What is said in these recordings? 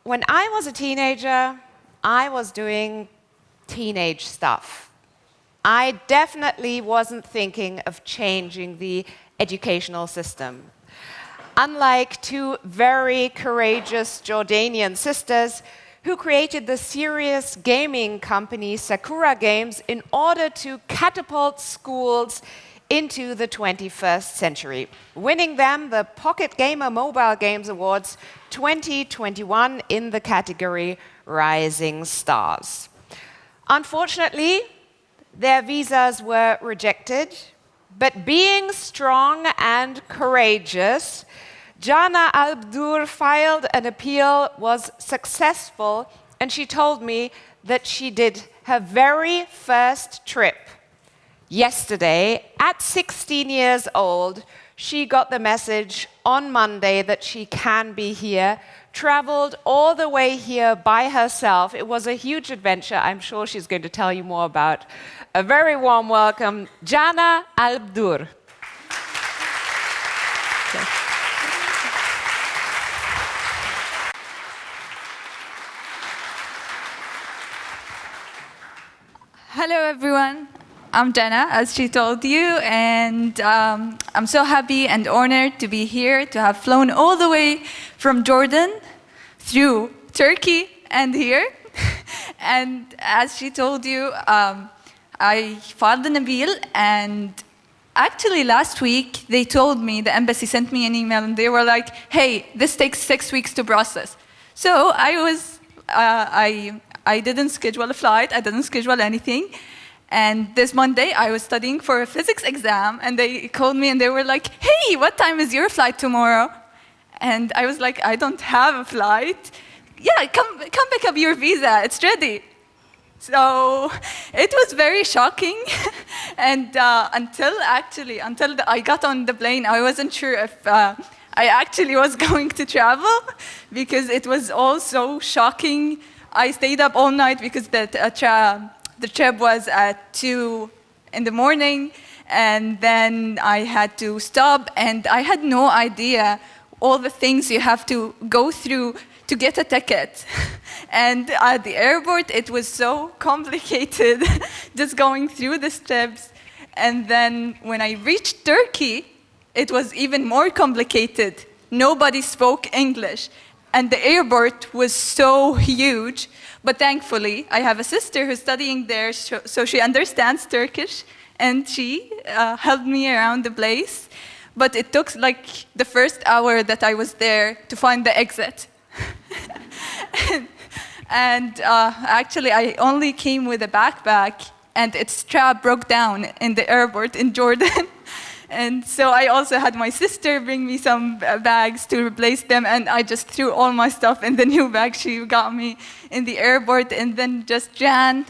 when I was a teenager, I was doing teenage stuff. I definitely wasn't thinking of changing the educational system. Unlike two very courageous Jordanian sisters who created the serious gaming company Sakura Games in order to catapult schools into the 21st century, winning them the Pocket Gamer Mobile Games Awards 2021 in the category Rising Stars. Unfortunately, their visas were rejected, but being strong and courageous, Jana AlBdour filed an appeal, was successful, and she told me that she did her very first trip. Yesterday, at 16 years old, she got the message on Monday that she can be here, traveled all the way here by herself. It was a huge adventure. I'm sure she's going to tell you more about. A very warm welcome, Jana AlBdour. Hello, everyone. I'm Jana, as she told you, and I'm so happy and honored to be here, to have flown all the way from Jordan through Turkey and here. And as she told you, I filed an appeal, and actually last week they told me, the embassy sent me an email, and they were like, hey, this takes 6 weeks to process. So I didn't schedule a flight, I didn't schedule anything. And this Monday, I was studying for a physics exam, and they called me and they were like, hey, what time is your flight tomorrow? And I was like, I don't have a flight. Yeah, come pick up your visa, it's ready. So it was very shocking. And until I got on the plane, I wasn't sure if I actually was going to travel, because it was all so shocking. I stayed up all night because the trip was at 2 in the morning, and then I had to stop, and I had no idea all the things you have to go through to get a ticket. And at the airport, it was so complicated, just going through the steps. And then when I reached Turkey, it was even more complicated. Nobody spoke English. And the airport was so huge, but thankfully, I have a sister who's studying there, so she understands Turkish, and she helped me around the place. But it took like the first hour that I was there to find the exit. and actually, I only came with a backpack, and its strap broke down in the airport in Jordan. And so I also had my sister bring me some bags to replace them, and I just threw all my stuff in the new bag she got me in the airport, and then just ran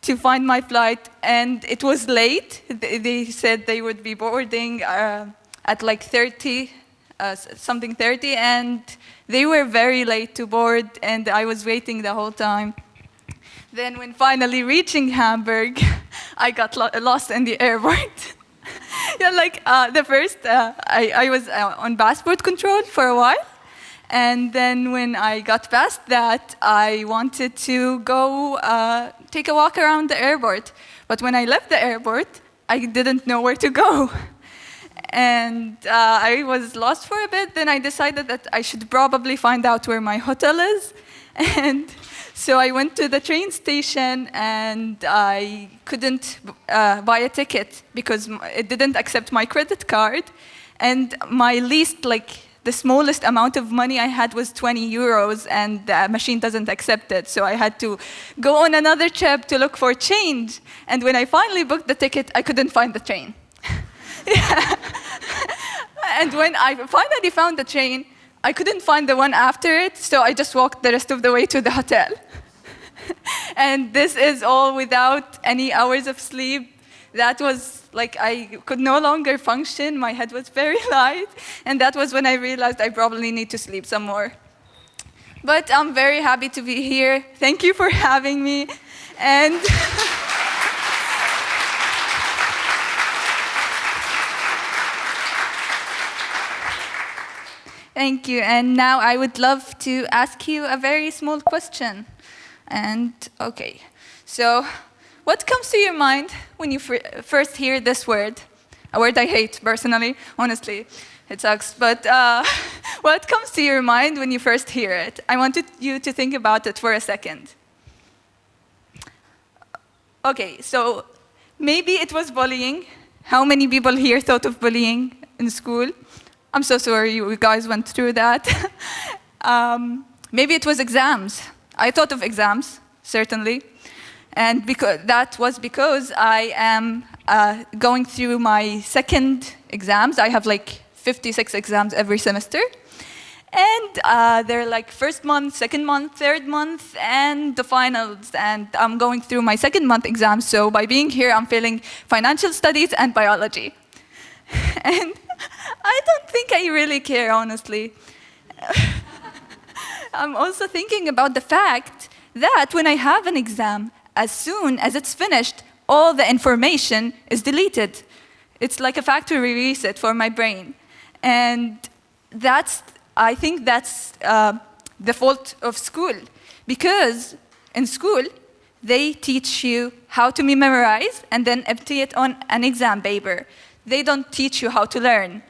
to find my flight. And it was late. They said they would be boarding at like 30, and they were very late to board, and I was waiting the whole time. Then when finally reaching Hamburg, I got lost in the airport. Yeah, like the first, I was on passport control for a while. And then when I got past that, I wanted to go take a walk around the airport. But when I left the airport, I didn't know where to go. And I was lost for a bit. Then I decided that I should probably find out where my hotel is. And so I went to the train station, and I couldn't buy a ticket because it didn't accept my credit card. And my least, the smallest amount of money I had was 20 euros, and the machine doesn't accept it. So I had to go on another trip to look for change. And when I finally booked the ticket, I couldn't find the train. Yeah. And when I finally found the train, I couldn't find the one after it, so I just walked the rest of the way to the hotel. And this is all without any hours of sleep. That was I could no longer function. My head was very light. And that was when I realized I probably need to sleep some more. But I'm very happy to be here. Thank you for having me. And Thank you. And now I would love to ask you a very small question. And okay, so what comes to your mind when you first hear this word? A word I hate personally, honestly. It sucks. But what comes to your mind when you first hear it? I wanted you to think about it for a second. Okay, so maybe it was bullying. How many people here thought of bullying in school? I'm so sorry you guys went through that. Maybe it was exams. I thought of exams, certainly. And that was because I am going through my second exams. I have like 56 exams every semester. And they're like first month, second month, third month, and the finals. And I'm going through my second month exams. So by being here, I'm failing financial studies and biology. And I don't think I really care, honestly. I'm also thinking about the fact that when I have an exam, as soon as it's finished, all the information is deleted. It's like a factory reset for my brain. And I think that's the fault of school. Because in school, they teach you how to memorize and then empty it on an exam paper. They don't teach you how to learn.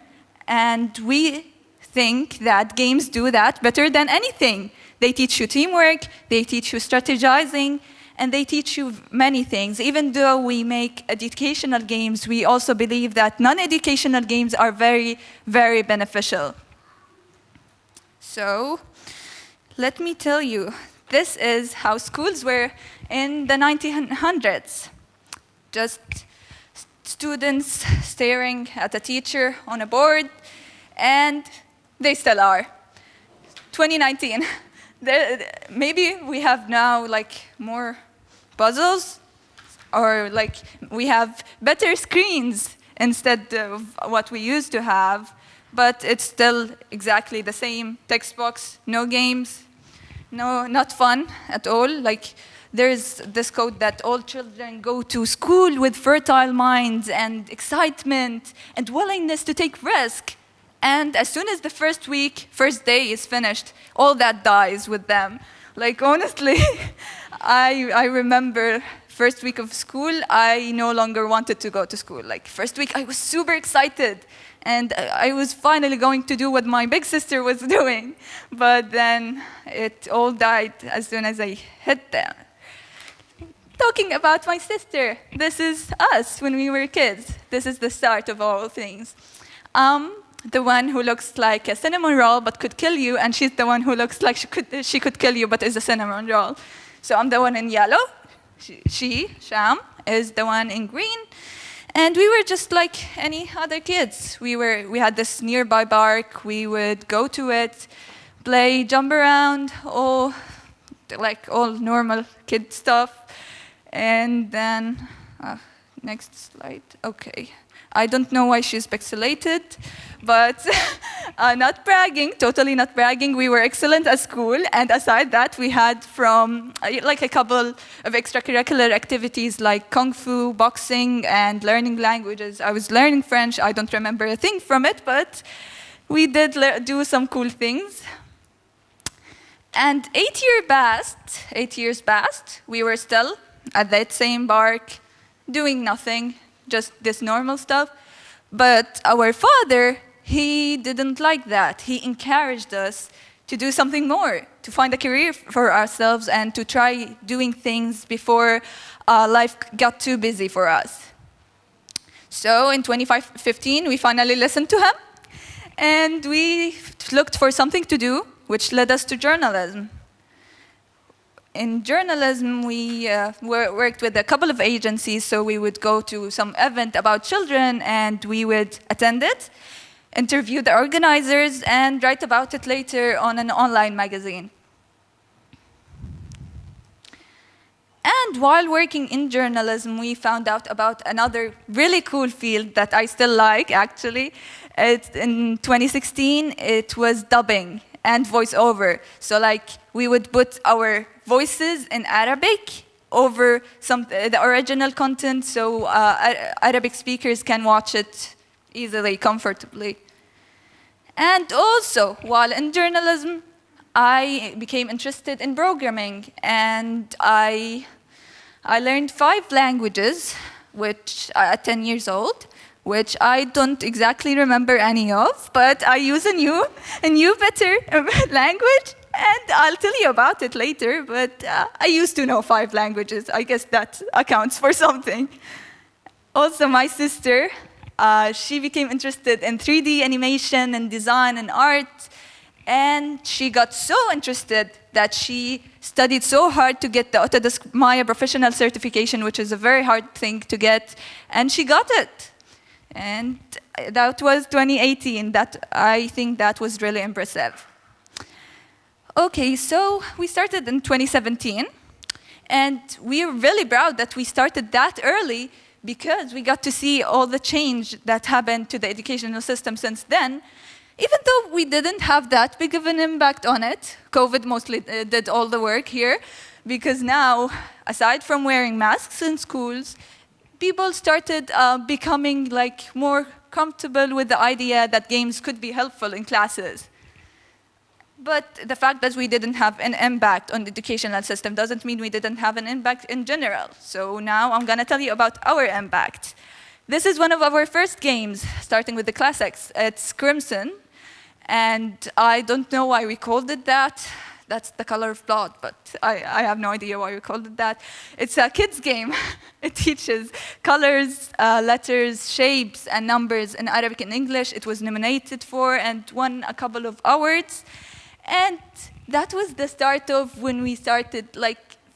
And we think that games do that better than anything. They teach you teamwork, they teach you strategizing, and they teach you many things. Even though we make educational games, we also believe that non-educational games are very, very beneficial. So, let me tell you, this is how schools were in the 1900s. Just students staring at a teacher on a board, and they still are. 2019. Maybe we have now like more puzzles, or like we have better screens instead of what we used to have, but it's still exactly the same textbooks, no games, not fun at all. Like there's this quote that all children go to school with fertile minds and excitement and willingness to take risk. And as soon as the first day is finished, all that dies with them. Like honestly, I remember first week of school, I no longer wanted to go to school. Like first week, I was super excited. And I was finally going to do what my big sister was doing. But then it all died as soon as I hit them. Talking about my sister, this is us when we were kids. This is the start of all things. The one who looks like a cinnamon roll but could kill you, and she's the one who looks like she could kill you but is a cinnamon roll. So I'm the one in yellow. Sham, is the one in green. And we were just like any other kids. We had this nearby park. We would go to it, play, jump around, all normal kid stuff. And then, next slide, okay. I don't know why she's pixelated, but not bragging, totally not bragging. We were excellent at school, and aside that, we had from like a couple of extracurricular activities like kung fu, boxing, and learning languages. I was learning French. I don't remember a thing from it, but we did do some cool things. And 8 years passed. We were still at that same park, doing nothing. Just this normal stuff. But our father, he didn't like that. He encouraged us to do something more, to find a career for ourselves and to try doing things before life got too busy for us. So in 2015, we finally listened to him and we looked for something to do, which led us to journalism. In journalism, we worked with a couple of agencies, so we would go to some event about children and we would attend it, interview the organizers, and write about it later on an online magazine. And while working in journalism, we found out about another really cool field that I still like, actually. In 2016, it was dubbing and voiceover. So like, we would put our voices in Arabic over the original content, so Arabic speakers can watch it easily, comfortably. And also, while in journalism, I became interested in programming, and I learned 5 languages, which at 10 years old, which I don't exactly remember any of, but I use a new better language, and I'll tell you about it later, but I used to know 5 languages. I guess that accounts for something. Also, my sister, she became interested in 3D animation and design and art, and she got so interested that she studied so hard to get the Autodesk Maya professional certification, which is a very hard thing to get, and she got it. And that was 2018. I think that was really impressive. Okay, so we started in 2017, and we're really proud that we started that early because we got to see all the change that happened to the educational system since then. Even though we didn't have that big of an impact on it, COVID mostly did all the work here, because now, aside from wearing masks in schools, people started becoming more comfortable with the idea that games could be helpful in classes. But the fact that we didn't have an impact on the educational system doesn't mean we didn't have an impact in general. So now I'm going to tell you about our impact. This is one of our first games, starting with the classics. It's Crimson. And I don't know why we called it that. That's the color of blood, but I have no idea why we called it that. It's a kids game. It teaches colors, letters, shapes, and numbers in Arabic and English. It was nominated for and won a couple of awards. And that was the start of when we started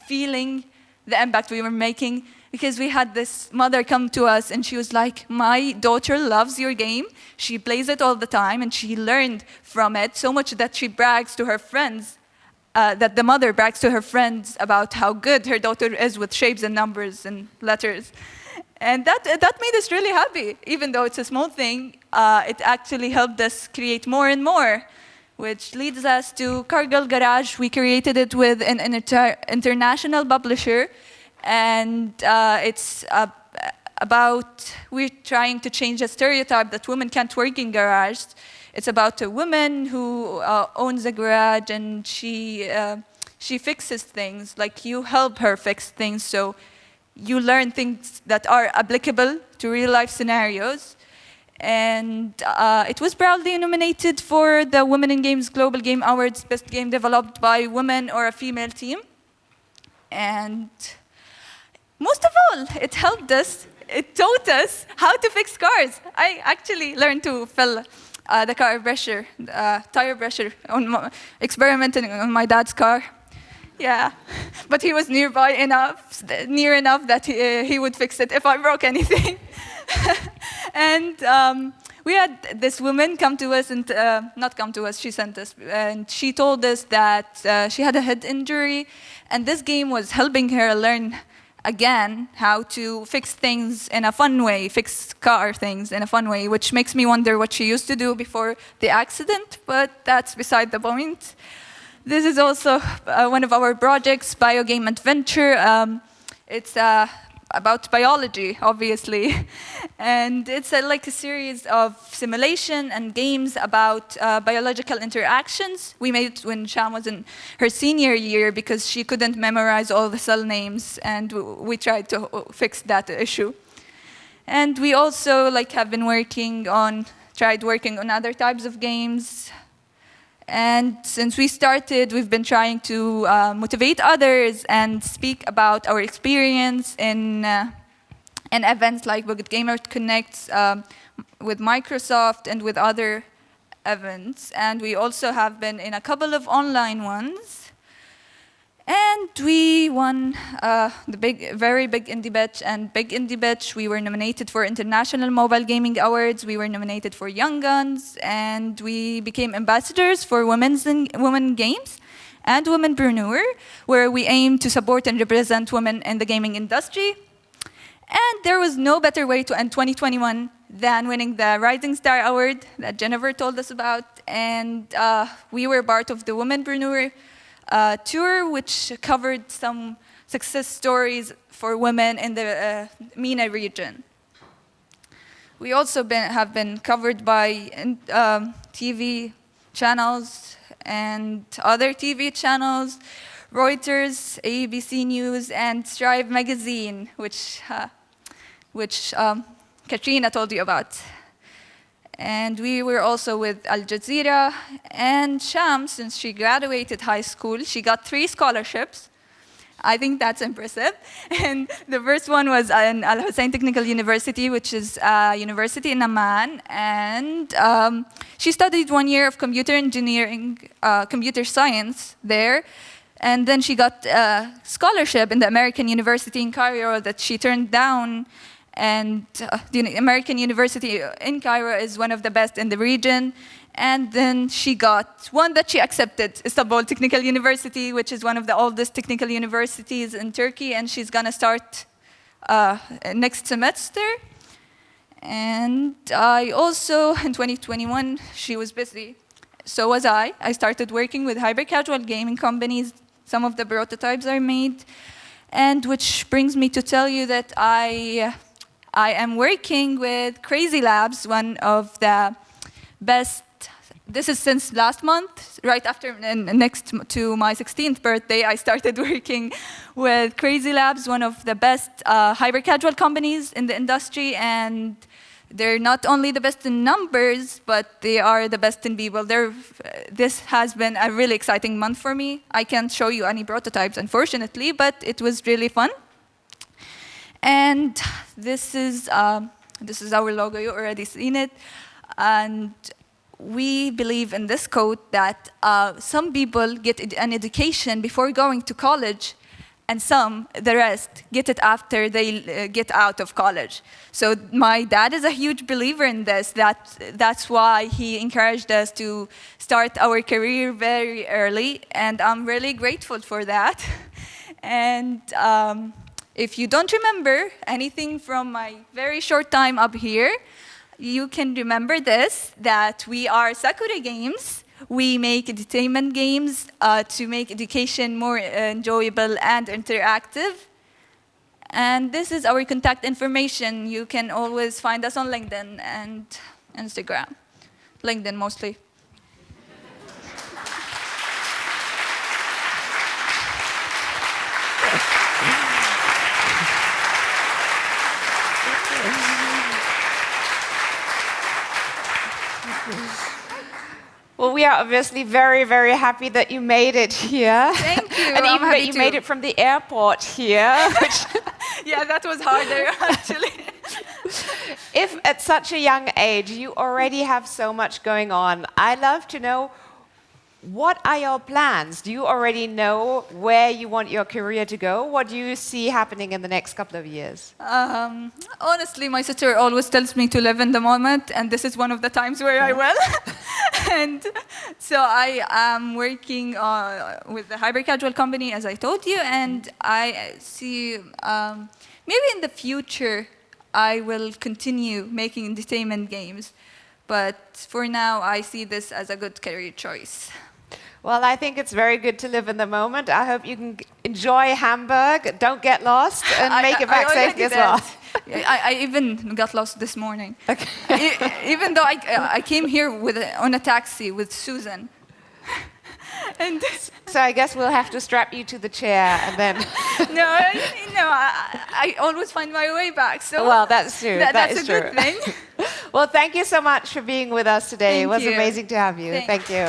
feeling the impact we were making, because we had this mother come to us and she was like, my daughter loves your game. She plays it all the time and she learned from it so much that she brags to her friends, that the mother brags to her friends about how good her daughter is with shapes and numbers and letters. And that made us really happy. Even though it's a small thing, it actually helped us create more and more, which leads us to Cargill Garage. We created it with an international publisher. And it's about, we're trying to change a stereotype that women can't work in garage. It's about a woman who owns a garage, and she fixes things. You help her fix things, so you learn things that are applicable to real life scenarios. And it was proudly nominated for the Women in Games Global Game Awards, Best Game Developed by Women or a Female Team. And most of all, it helped us, it taught us how to fix cars. I actually learned to fill the car pressure, tire pressure, experimenting on my dad's car. Yeah, but he was near enough that he would fix it if I broke anything. And we had this woman come to us, and not come to us, she sent us, and she told us that she had a head injury, and this game was helping her learn again how to fix things in a fun way, fix car things in a fun way, which makes me wonder what she used to do before the accident, but that's beside the point. This is also one of our projects, Biogame Adventure. It's about biology, obviously. And it's like a series of simulation and games about biological interactions. We made it when Sham was in her senior year because she couldn't memorize all the cell names, and we tried to fix that issue. And we also have been tried working on other types of games. And since we started, we've been trying to motivate others and speak about our experience in events like Booked Gamer Connects with Microsoft and with other events. And we also have been in a couple of online ones. And we won the very big Indie Bitch and Big Indie Bitch. We were nominated for International Mobile Gaming Awards. We were nominated for Young Guns. And we became ambassadors for women games and Womenpreneur, where we aim to support and represent women in the gaming industry. And there was no better way to end 2021 than winning the Rising Star Award that Jennifer told us about. And we were part of the Womenpreneur tour, which covered some success stories for women in the MENA region. we also have been covered by TV channels and other TV channels, Reuters, ABC News, and Strive magazine, which Katrina told you about. And we were also with Al Jazeera, and Sham, since she graduated high school, she got 3 scholarships. I think that's impressive. And the first one was in Al Hussein Technical University, which is a university in Amman. And she studied 1 year of computer engineering, computer science there. And then she got a scholarship in the American University in Cairo that she turned down. And the American University in Cairo is one of the best in the region. And then she got one that she accepted, Istanbul Technical University, which is one of the oldest technical universities in Turkey, and she's going to start next semester. And I also, in 2021, she was busy. So was I. I started working with hyper-casual gaming companies. Some of the prototypes are made. And which brings me to tell you that I am working with Crazy Labs, one of the best. This is since last month, right after, next to my 16th birthday, I started working with Crazy Labs, one of the best hyper-casual companies in the industry, and they're not only the best in numbers, but they are the best in people. This has been a really exciting month for me. I can't show you any prototypes, unfortunately, but it was really fun. And this is our logo. You already seen it, and we believe in this quote that some people get an education before going to college, and the rest, get it after they get out of college. So my dad is a huge believer in this. That's why he encouraged us to start our career very early, and I'm really grateful for that. And if you don't remember anything from my very short time up here, you can remember this, that we are Sakura Games. We make entertainment games to make education more enjoyable and interactive. And this is our contact information. You can always find us on LinkedIn and Instagram. LinkedIn mostly. Well, we are obviously very, very happy that you made it here. Thank you. And even that you made it from the airport here. Yeah, that was harder, actually. If at such a young age you already have so much going on, I'd love to know, what are your plans? Do you already know where you want your career to go? What do you see happening in the next couple of years? Honestly, my sister always tells me to live in the moment, and this is one of the times where I will. And so I am working with the hyper-casual company, as I told you, and I see maybe in the future I will continue making entertainment games. But for now, I see this as a good career choice. Well, I think it's very good to live in the moment. I hope you can enjoy Hamburg, don't get lost, and make it back safely as well. I even got lost this morning. Okay. Even though I came here on a taxi with Susan. And so I guess we'll have to strap you to the chair and then... No, I always find my way back. So well, that's true. That's a good thing. Well, thank you so much for being with us today. Thank It was you. amazing to have you. Thank you.